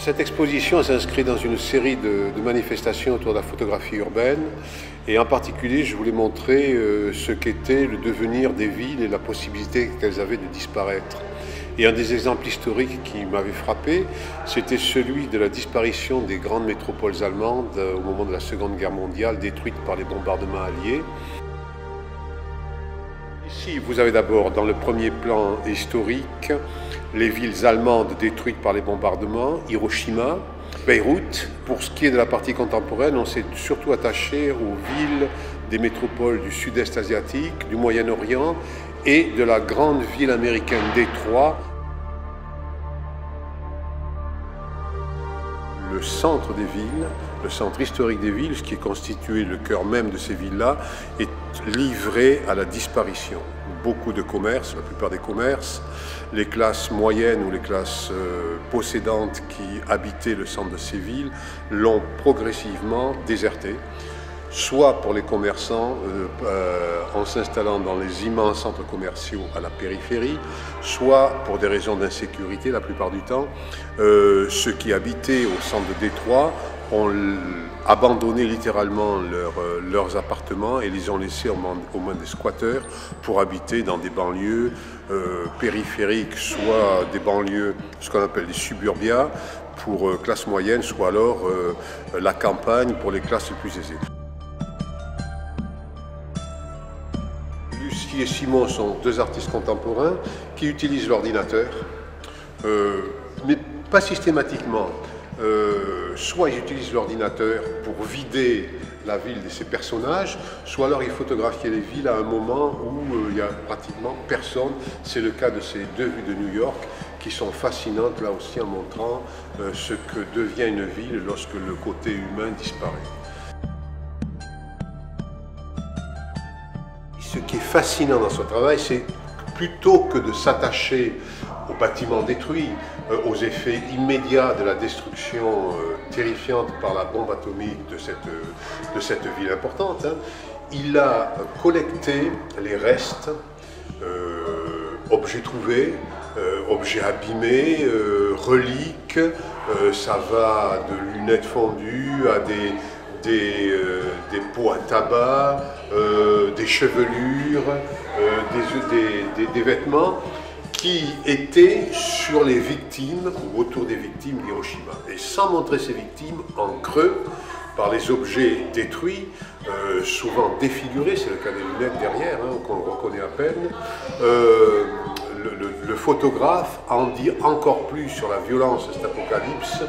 Cette exposition s'inscrit dans une série de manifestations autour de la photographie urbaine et en particulier je voulais montrer ce qu'était le devenir des villes et la possibilité qu'elles avaient de disparaître. Et un des exemples historiques qui m'avait frappé, c'était celui de la disparition des grandes métropoles allemandes au moment de la Seconde Guerre mondiale, détruites par les bombardements alliés. Ici, vous avez d'abord dans le premier plan historique les villes allemandes détruites par les bombardements, Hiroshima, Beyrouth. Pour ce qui est de la partie contemporaine, on s'est surtout attaché aux villes des métropoles du sud-est asiatique, du Moyen-Orient et de la grande ville américaine Détroit. Le centre des villes, le centre historique des villes, ce qui est constitué le cœur même de ces villes-là, est livré à la disparition. Beaucoup de commerces, la plupart des commerces, les classes moyennes ou les classes possédantes qui habitaient le centre de ces villes l'ont progressivement déserté, soit pour les commerçants en s'installant dans les immenses centres commerciaux à la périphérie, soit pour des raisons d'insécurité la plupart du temps. Ceux qui habitaient au centre de Détroit ont abandonné littéralement leurs appartements et les ont laissés aux mains des squatteurs pour habiter dans des banlieues périphériques, soit des banlieues, ce qu'on appelle des suburbias pour classe moyenne, soit alors la campagne pour les classes les plus aisées. Lucie et Simon sont deux artistes contemporains qui utilisent l'ordinateur, mais pas systématiquement. Soit ils utilisent l'ordinateur pour vider la ville de ses personnages, soit alors ils photographiaient les villes à un moment où il n'y a pratiquement personne. C'est le cas de ces deux vues de New York qui sont fascinantes là aussi en montrant ce que devient une ville lorsque le côté humain disparaît. Ce qui est fascinant dans ce travail, c'est plutôt que de s'attacher aux bâtiments détruits, aux effets immédiats de la destruction terrifiante par la bombe atomique de cette ville importante, il a collecté les restes, objets trouvés, objets abîmés, reliques, ça va de lunettes fondues à des pots à tabac, des chevelures, des vêtements qui étaient sur les victimes ou autour des victimes d'Hiroshima. Et sans montrer ces victimes, en creux, par les objets détruits, souvent défigurés, c'est le cas des lunettes derrière, qu'on reconnaît à peine, le photographe en dit encore plus sur la violence de cet apocalypse.